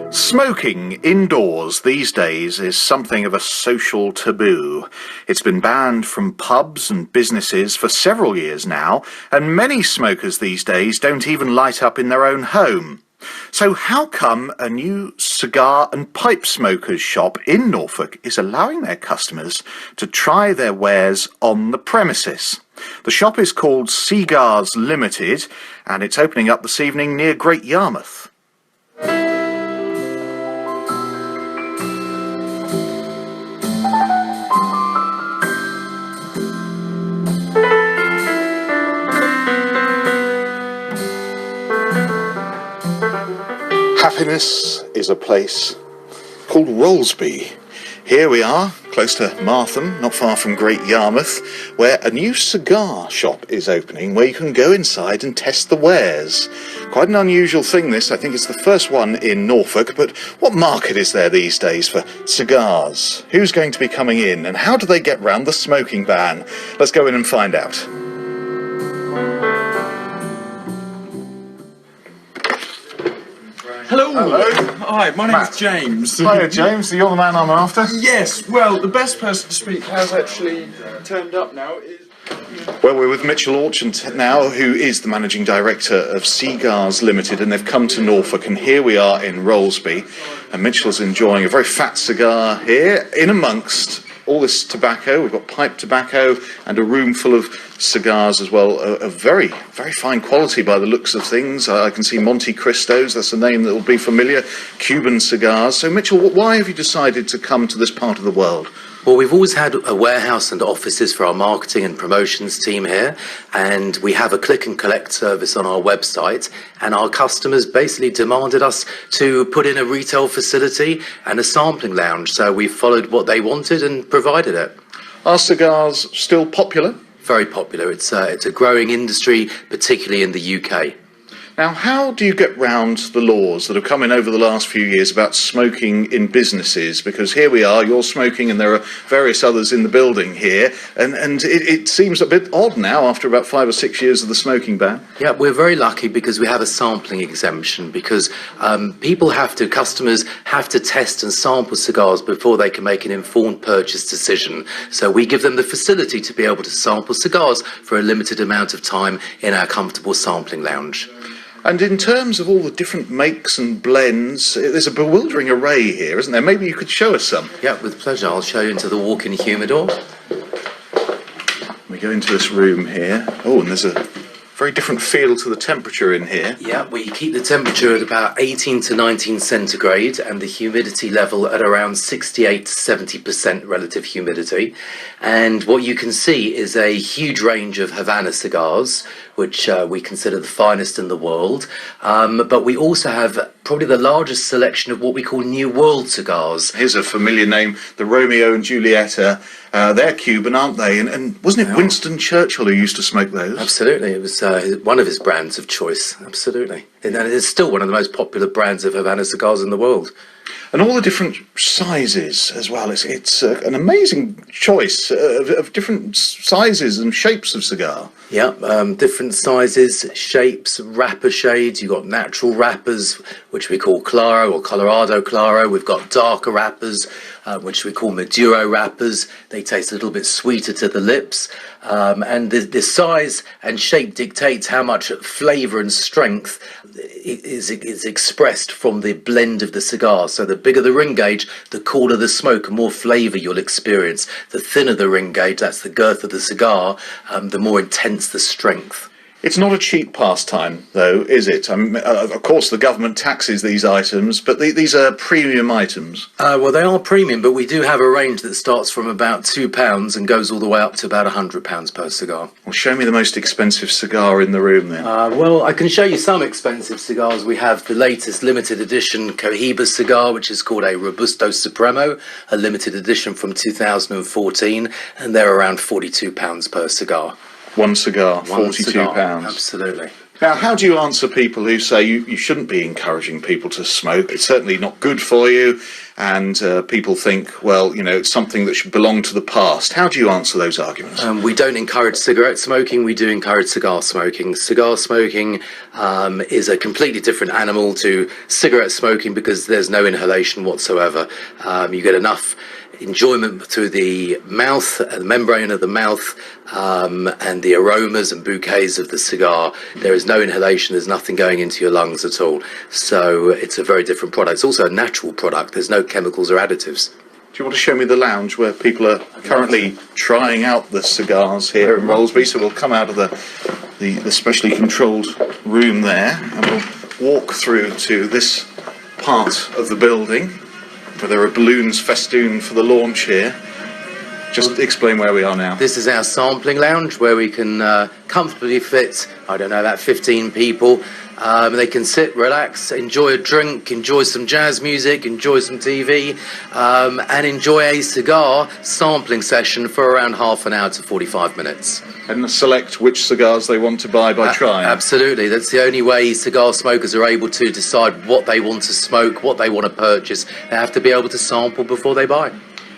Smoking indoors these days is something of a social taboo. It's been banned from pubs and businesses for several years now, and many smokers these days don't even light up in their own home. So how come a new cigar and pipe smokers shop in Norfolk is allowing their customers to try their wares on the premises? The shop is called C.Gars Limited, and it's opening up this evening near Great Yarmouth. Happiness is a place called Rollesby. Here we are, close to Martham, not far from Great Yarmouth, where a new cigar shop is opening, where you can go inside and test the wares. Quite an unusual thing, this. I think it's the first one in Norfolk, but what market is there these days for cigars? Who's going to be coming in, and how do they get round the smoking ban? Let's go in and find out. Hello. Hello. Hi, my name's James. Hiya, James. You're the man I'm after? Yes, well, the best person to speak has actually turned up now. Well, we're with Mitchell Orchants now, who is the managing director of C.Gars Limited, and they've come to Norfolk, and here we are in Rollesby, and Mitchell's enjoying a very fat cigar here, in amongst all this tobacco. We've got pipe tobacco and a room full of cigars as well, of very, very fine quality by the looks of things. I can see Monte Cristos, that's a name that will be familiar, Cuban cigars. So Mitchell, why have you decided to come to this part of the world? Well, we've always had a warehouse and offices for our marketing and promotions team here, and we have a click and collect service on our website, and our customers basically demanded us to put in a retail facility and a sampling lounge, so we followed what they wanted and provided it. Are cigars still popular? Very popular. It's a growing industry, particularly in the UK. Now, how do you get round the laws that have come in over the last few years about smoking in businesses? Because here we are, you're smoking, and there are various others in the building here, and it seems a bit odd now after about 5 or 6 years of the smoking ban. Yeah, we're very lucky because we have a sampling exemption, because customers have to test and sample cigars before they can make an informed purchase decision. So we give them the facility to be able to sample cigars for a limited amount of time in our comfortable sampling lounge. And in terms of all the different makes and blends, there's a bewildering array here, isn't there? Maybe you could show us some. Yeah, with pleasure. I'll show you into the walk-in humidor. We go into this room here. Oh, and there's a very different feel to the temperature in here. Yeah, we keep the temperature at about 18 to 19 centigrade and the humidity level at around 68 to 70% relative humidity. And what you can see is a huge range of Havana cigars, which we consider the finest in the world. But we also have probably the largest selection of what we call New World cigars. Here's a familiar name, the Romeo and Julieta. They're Cuban, aren't they? And wasn't it Winston Churchill who used to smoke those? Absolutely. It was one of his brands of choice. Absolutely. And it's still one of the most popular brands of Havana cigars in the world. And all the different sizes as well. It's an amazing choice of different sizes and shapes of cigar. Yeah, different sizes, shapes, wrapper shades. You've got natural wrappers, which we call Claro or Colorado Claro. We've got darker wrappers, which we call Maduro wrappers. They taste a little bit sweeter to the lips. And the size and shape dictates how much flavour and strength is expressed from the blend of the cigar. So the bigger the ring gauge, the cooler the smoke and more flavour you'll experience. The thinner the ring gauge, that's the girth of the cigar, the more intense the strength. It's not a cheap pastime, though, is it? Of course, the government taxes these items, but these are premium items. Well, they are premium, but we do have a range that starts from about £2 and goes all the way up to about £100 per cigar. Well, show me the most expensive cigar in the room, then. Well, I can show you some expensive cigars. We have the latest limited edition Cohiba cigar, which is called a Robusto Supremo, a limited edition from 2014, and they're around £42 per cigar. One cigar, £42. Absolutely. Now, how do you answer people who say you shouldn't be encouraging people to smoke? It's certainly not good for you, and people think, well, it's something that should belong to the past. How do you answer those arguments? We don't encourage cigarette smoking, we do encourage cigar smoking. Cigar smoking is a completely different animal to cigarette smoking because there's no inhalation whatsoever. You get enough enjoyment through the mouth, the membrane of the mouth, and the aromas and bouquets of the cigar. There is no inhalation, there's nothing going into your lungs at all. So it's a very different product. It's also a natural product, there's no chemicals or additives. Do you want to show me the lounge where people are currently trying out the cigars here in Rollesby? So we'll come out of the specially controlled room there and we'll walk through to this part of the building where there are balloons festooned for the launch here. Just explain where we are now. This is our sampling lounge where we can comfortably fit, about 15 people. They can sit, relax, enjoy a drink, enjoy some jazz music, enjoy some TV, and enjoy a cigar sampling session for around half an hour to 45 minutes. And select which cigars they want to buy by trying. Absolutely. That's the only way cigar smokers are able to decide what they want to smoke, what they want to purchase. They have to be able to sample before they buy.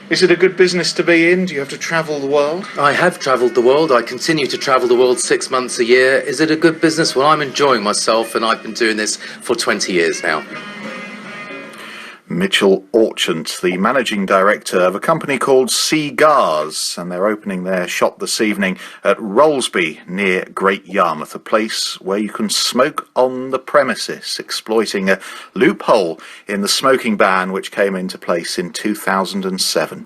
Is it a good business to be in? Do you have to travel the world? I have travelled the world. I continue to travel the world 6 months a year. Is it a good business? Well, I'm enjoying myself, and I've been doing this for 20 years now. Mitchell Orchants, the managing director of a company called C.Gars, and they're opening their shop this evening at Rollesby near Great Yarmouth, a place where you can smoke on the premises, exploiting a loophole in the smoking ban which came into place in 2007.